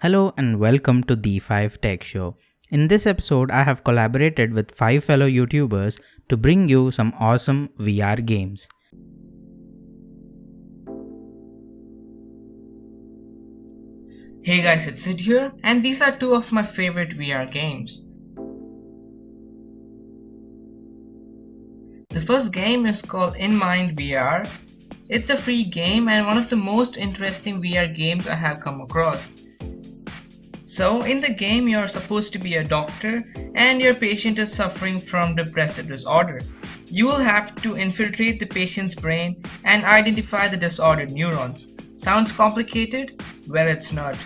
Hello and welcome to the 5 Tech Show. In this episode, I have collaborated with 5 fellow YouTubers to bring you some awesome VR games. Hey guys, it's Sid here, and these are two of my favorite VR games. The first game is called In Mind VR. It's a free game and one of the most interesting VR games I have come across. So in the game you are supposed to be a doctor and your patient is suffering from depressive disorder. You will have to infiltrate the patient's brain and identify the disordered neurons. Sounds complicated? Well, it's not.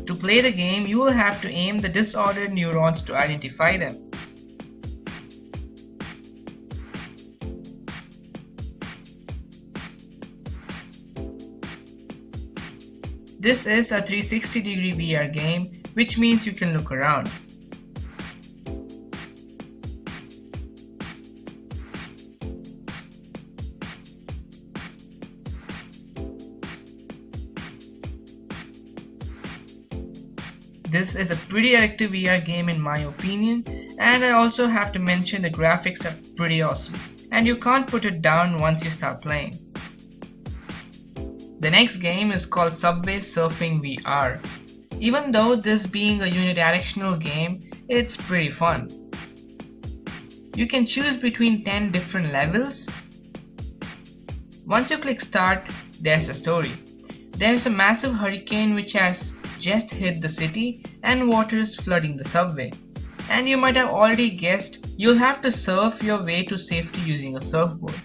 To play the game, you will have to aim the disordered neurons to identify them. This is a 360-degree VR game, which means you can look around. This is a pretty addictive VR game in my opinion, and I also have to mention the graphics are pretty awesome, and you can't put it down once you start playing. The next game is called Subway Surfing VR. Even though this being a unidirectional game, it's pretty fun. You can choose between 10 different levels. Once you click start, there's a story. There's a massive hurricane which has just hit the city and water is flooding the subway. And you might have already guessed, you'll have to surf your way to safety using a surfboard.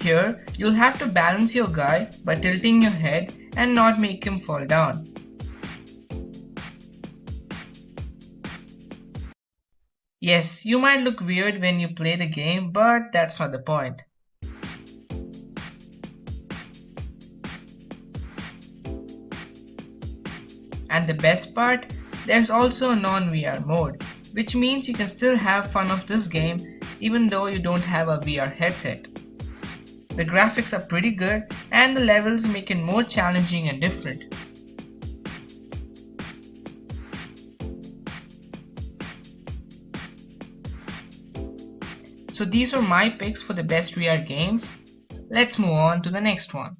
Here, you'll have to balance your guy by tilting your head and not make him fall down. Yes, you might look weird when you play the game, but that's not the point. And the best part, there's also a non-VR mode, which means you can still have fun of this game even though you don't have a VR headset. The graphics are pretty good and the levels make it more challenging and different. So these were my picks for the best VR games. Let's move on to the next one.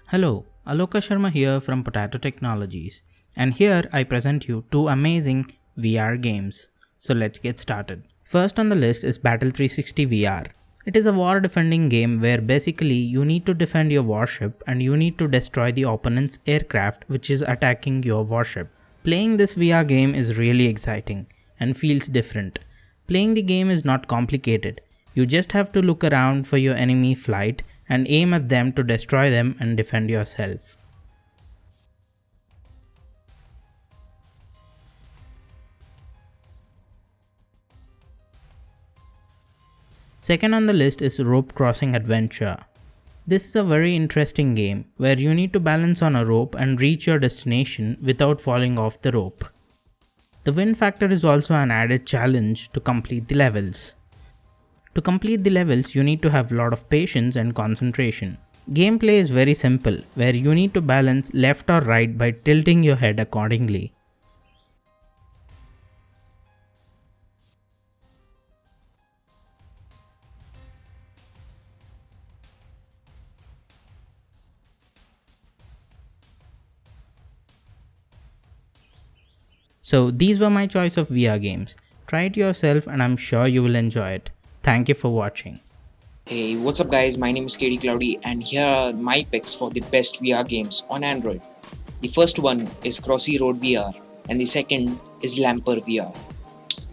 Hello, Aloka Sharma here from Potato Technologies, and here I present you 2 amazing VR games. So let's get started. First on the list is Battle 360 VR. It is a war defending game where basically you need to defend your warship and you need to destroy the opponent's aircraft which is attacking your warship. Playing this VR game is really exciting and feels different. Playing the game is not complicated. You just have to look around for your enemy flight and aim at them to destroy them and defend yourself. Second on the list is Rope Crossing Adventure. This is a very interesting game where you need to balance on a rope and reach your destination without falling off the rope. The win factor is also an added challenge to complete the levels. To complete the levels, you need to have a lot of patience and concentration. Gameplay is very simple, where you need to balance left or right by tilting your head accordingly. So these were my choice of VR games. Try it yourself and I'm sure you will enjoy it. Thank you for watching. Hey, what's up guys, my name is Katie Cloudy and here are my picks for the best VR games on Android. The first one is Crossy Road VR and the second is Lamper VR.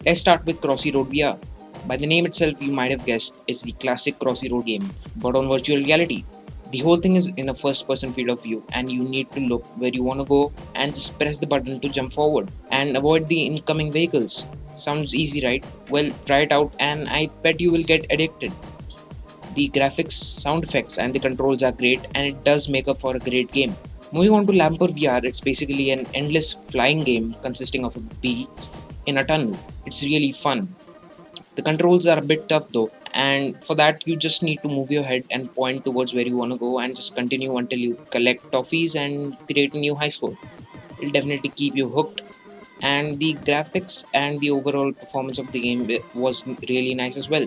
Let's start with Crossy Road VR. By the name itself you might have guessed it's the classic Crossy Road game but on virtual reality. The whole thing is in a first person field of view and you need to look where you want to go and just press the button to jump forward and avoid the incoming vehicles. Sounds easy, right? Well, try it out and I bet you will get addicted. The graphics, sound effects and the controls are great and it does make up for a great game. Moving on to Lamper VR, it's basically an endless flying game consisting of a bee in a tunnel. It's really fun. The controls are a bit tough though, and for that you just need to move your head and point towards where you want to go and just continue until you collect toffees and create a new high score. It'll definitely keep you hooked. And the graphics and the overall performance of the game was really nice as well.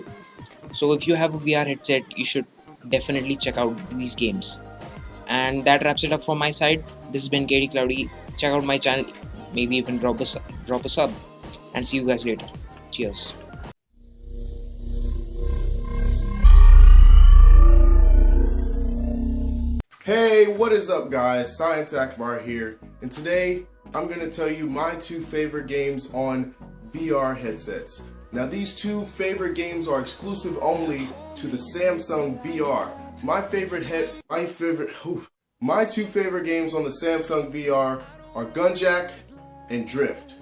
So if you have a VR headset, you should definitely check out these games. And that wraps it up from my side. This has been Katie Cloudy. Check out my channel, maybe even drop a sub, and see you guys later. Cheers. Hey, what is up guys? Science Akbar here, and today I'm going to tell you my two favorite games on VR headsets. Now these two favorite games are exclusive only to the Samsung VR. My two favorite games on the Samsung VR are Gunjack and Drift.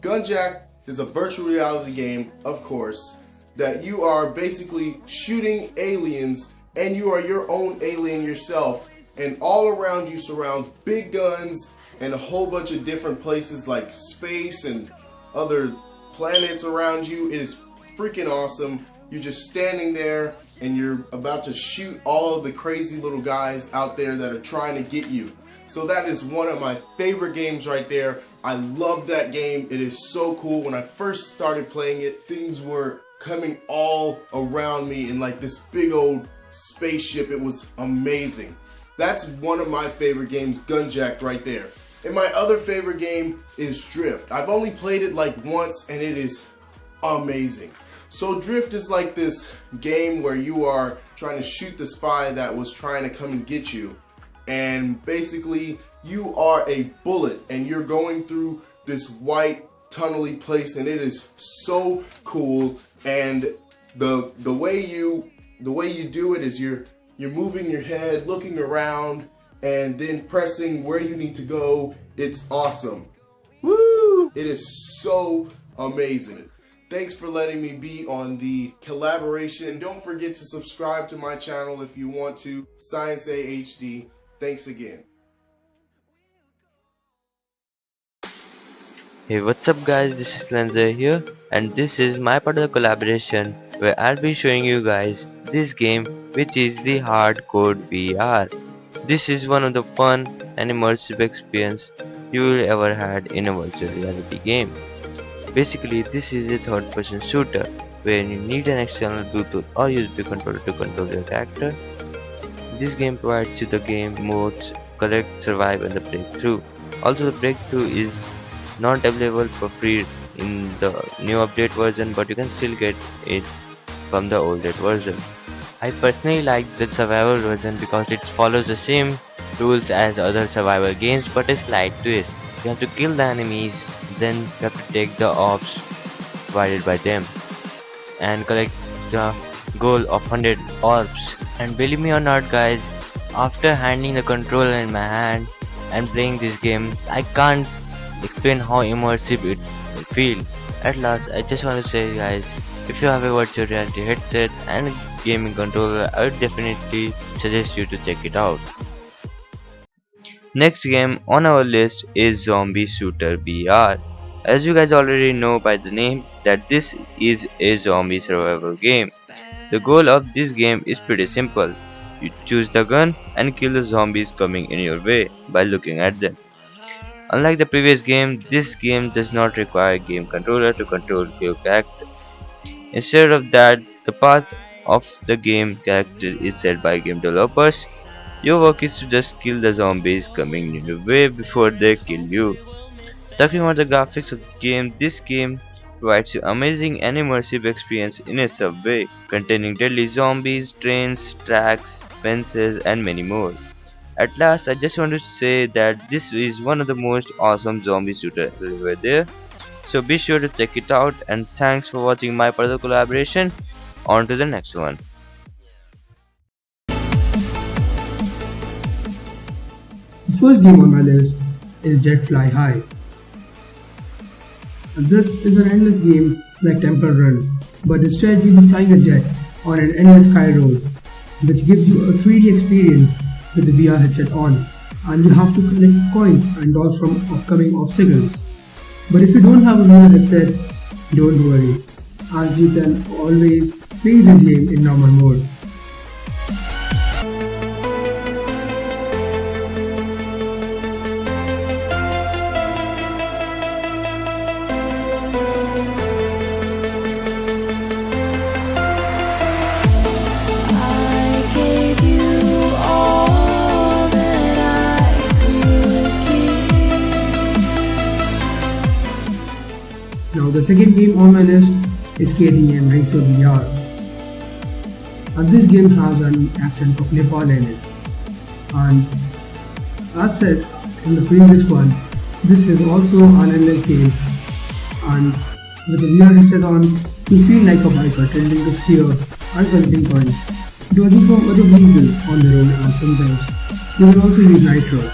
Gunjack is a virtual reality game, of course, that you are basically shooting aliens and you are your own alien yourself, and all around you surrounds big guns and a whole bunch of different places like space and other planets around you. It is freaking awesome. You're just standing there and you're about to shoot all of the crazy little guys out there that are trying to get you. So that is one of my favorite games right there. I love that game. It is so cool. When I first started playing it, things were coming all around me in like this big old spaceship. It was amazing. That's one of my favorite games, Gunjack right there. And my other favorite game is Drift. I've only played it like once and it is amazing. So Drift is like this game where you are trying to shoot the spy that was trying to come and get you. And basically you are a bullet and you're going through this white tunnely place, and it is so cool. And the way you do it is you're moving your head, looking around, and then pressing where you need to go. It's awesome. Woo! It is so amazing. Thanks for letting me be on the collaboration. Don't forget to subscribe to my channel if you want to. Science AHD. Thanks again. Hey, what's up guys, this is SLENZER here, and this is my part of the collaboration where I'll be showing you guys this game, which is the Hardcode BR. This is one of the fun and immersive experience you will ever had in a virtual reality game. Basically, this is a third-person shooter where you need an external Bluetooth or USB controller to control your character. This game provides you the game modes Collect, Survive, and the Breakthrough. Also, the Breakthrough is not available for free in the new update version, but you can still get it from the old version. I personally like the survival version because it follows the same rules as other survival games, but a slight twist. You have to kill the enemies, then you have to take the orbs provided by them and collect the goal of 100 orbs. And believe me or not guys, after handling the controller in my hand and playing this game, I can't explain how immersive it feels. At last, I just want to say guys, if you have a virtual reality headset and a gaming controller, I would definitely suggest you to check it out. Next game on our list is Zombie Shooter BR. As you guys already know by the name that this is a zombie survival game. The goal of this game is pretty simple. You choose the gun and kill the zombies coming in your way by looking at them. Unlike the previous game, this game does not require a game controller to control your character. Instead of that, the path of the game character is set by game developers. Your work is to just kill the zombies coming in your way before they kill you. Talking about the graphics of the game, this game provides you amazing and immersive experience in a subway containing deadly zombies, trains, tracks, fences, and many more. At last, I just want to say that this is one of the most awesome zombie shooters ever there. So be sure to check it out, and thanks for watching my part of the collaboration. On to the next one. The first game on my list is Jet Fly High. And this is an endless game like Temple Run, but instead you'll be flying a jet on an endless sky road, which gives you a 3D experience with the VR headset on, and you have to collect coins and dodge from upcoming obstacles. But if you don't have a VR headset, don't worry, as you can always play this game in normal mode. Now the second game on my list is KTM Racer VR. And this game has an accent of Nepal in it. And as said in the previous one, this is also an endless game. And with the VR headset on, you feel like a biker tending to steer and collecting points. Dodging from other vehicles on the road, and sometimes you will also use nitro.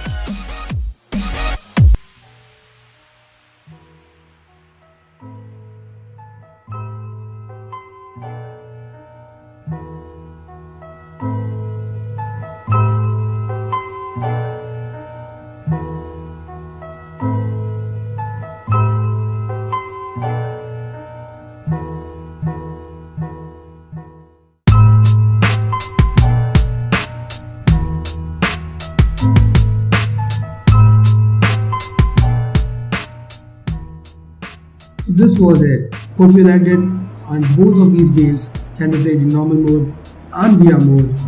So this was it. Hope you liked it, and both of these games can be played in normal mode and VR mode.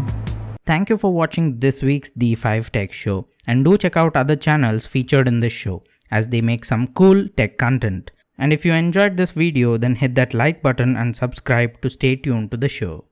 Thank you for watching this week's D5 Tech Show, and do check out other channels featured in this show as they make some cool tech content. And if you enjoyed this video, then hit that like button and subscribe to stay tuned to the show.